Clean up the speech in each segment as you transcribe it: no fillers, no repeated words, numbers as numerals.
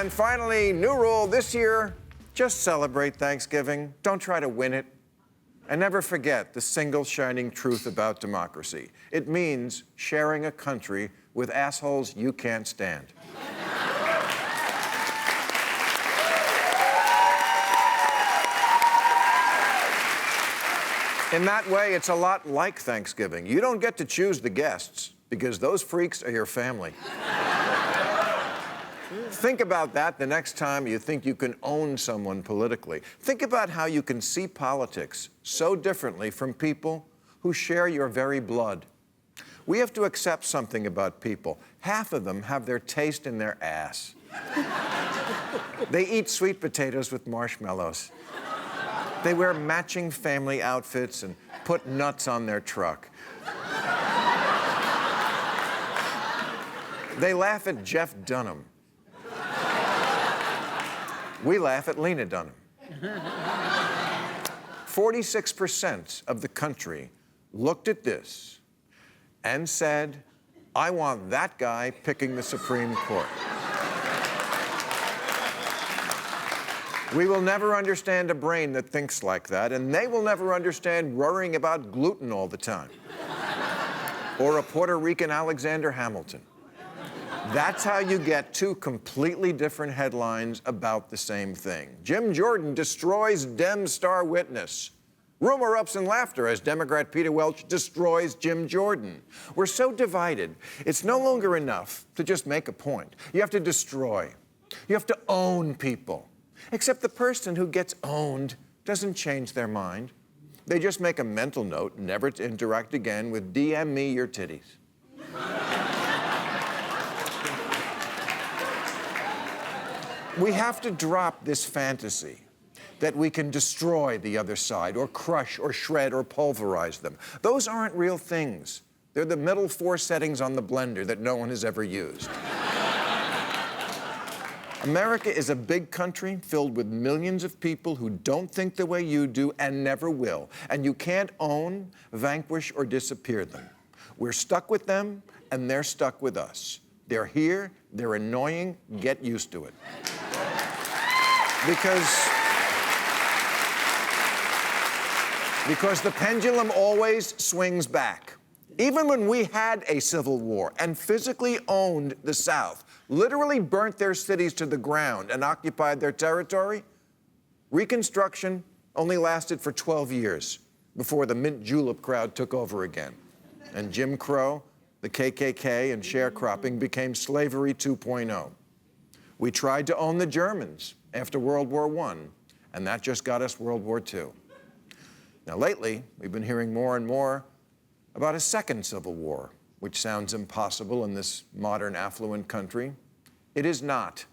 And finally, new rule this year, just celebrate Thanksgiving. Don't try to win it. And never forget the single shining truth about democracy. It means sharing a country with assholes you can't stand. In that way, it's a lot like Thanksgiving. You don't get to choose the guests because those freaks are your family. Think about that the next time you think you can own someone politically. Think about how you can see politics so differently from people who share your very blood. We have to accept something about people. Half of them have their taste in their ass. They eat sweet potatoes with marshmallows. They wear matching family outfits and put nuts on their truck. They laugh at Jeff Dunham. We laugh at Lena Dunham. 46% of the country looked at this and said, I want that guy picking the Supreme Court. We will never understand a brain that thinks like that, and they will never understand worrying about gluten all the time. Or a Puerto Rican Alexander Hamilton. That's how you get two completely different headlines about the same thing. Jim Jordan destroys Dem star witness. Rumor erupts in laughter as Democrat Peter Welch destroys Jim Jordan. We're so divided, it's no longer enough to just make a point. You have to destroy. You have to own people. Except the person who gets owned doesn't change their mind. They just make a mental note never to interact again with DM me your titties. We have to drop this fantasy that we can destroy the other side or crush or shred or pulverize them. Those aren't real things. They're the middle four settings on the blender that no one has ever used. America is a big country filled with millions of people who don't think the way you do and never will. And you can't own, vanquish, or disappear them. We're stuck with them, and they're stuck with us. They're here, they're annoying, get used to it. Because the pendulum always swings back. Even when we had a civil war and physically owned the South, literally burnt their cities to the ground and occupied their territory, Reconstruction only lasted for 12 years before the mint julep crowd took over again. And Jim Crow, the KKK, and sharecropping became slavery 2.0. We tried to own the Germans after World War I, and that just got us World War II. Now, lately, we've been hearing more and more about a second civil war, which sounds impossible in this modern, affluent country. It is not.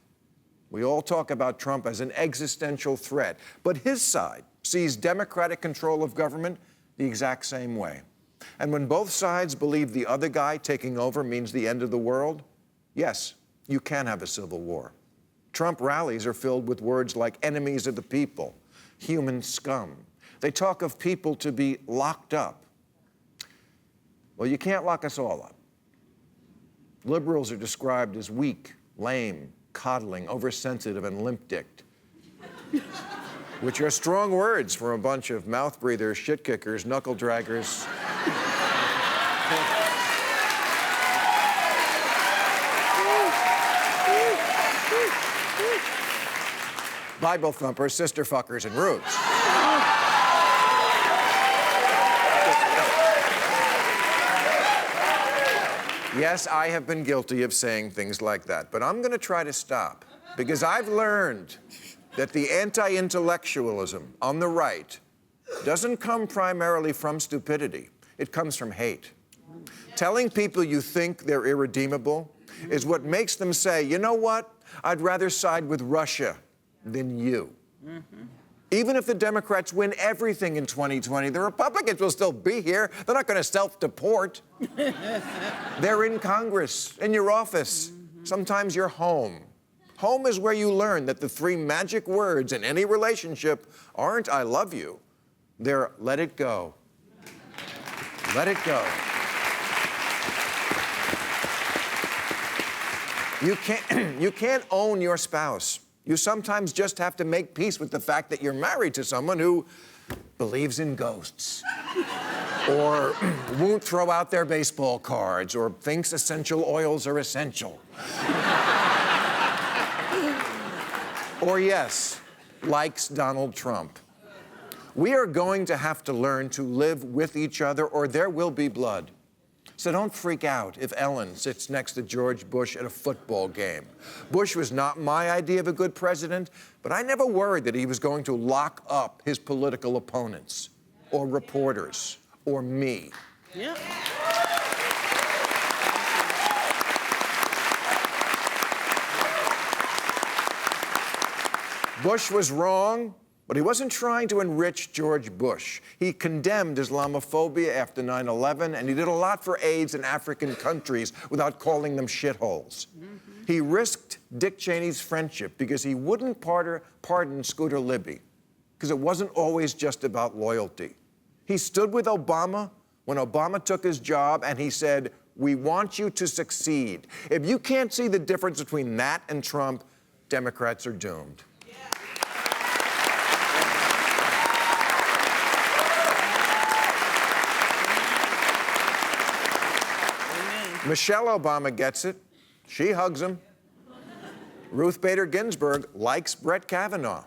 We all talk about Trump as an existential threat, but his side sees democratic control of government the exact same way. And when both sides believe the other guy taking over means the end of the world, yes, you can have a civil war. Trump rallies are filled with words like enemies of the people, human scum. They talk of people to be locked up. Well, you can't lock us all up. Liberals are described as weak, lame, coddling, oversensitive, and limp-dicked, which are strong words for a bunch of mouth-breathers, shit-kickers, knuckle-draggers. Bible thumpers, sister fuckers, and rubes. Yes, I have been guilty of saying things like that, but I'm going to try to stop because I've learned that the anti-intellectualism on the right doesn't come primarily from stupidity. It comes from hate. Telling people you think they're irredeemable is what makes them say, you know what? I'd rather side with Russia than you. Even if the Democrats win everything in 2020, the Republicans will still be here. They're not going to self-deport. They're in Congress, in your office, sometimes your home. Home is where you learn that the three magic words in any relationship aren't I love you. They're let it go. Let it go. You can't own your spouse. You sometimes just have to make peace with the fact that you're married to someone who believes in ghosts, or won't throw out their baseball cards, or thinks essential oils are essential. Or yes, likes Donald Trump. We are going to have to learn to live with each other, or there will be blood. So don't freak out if Ellen sits next to George Bush at a football game. Bush was not my idea of a good president, but I never worried that he was going to lock up his political opponents, or reporters, or me. Yeah. Bush was wrong, but he wasn't trying to enrich George Bush. He condemned Islamophobia after 9/11, and he did a lot for AIDS in African countries without calling them shitholes. He risked Dick Cheney's friendship because he wouldn't pardon Scooter Libby, because it wasn't always just about loyalty. He stood with Obama when Obama took his job, and he said, "We want you to succeed." If you can't see the difference between that and Trump, Democrats are doomed. Michelle Obama gets it. She hugs him. Ruth Bader Ginsburg likes Brett Kavanaugh.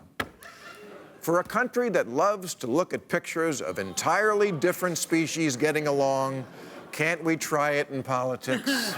For a country that loves to look at pictures of entirely different species getting along, can't we try it in politics?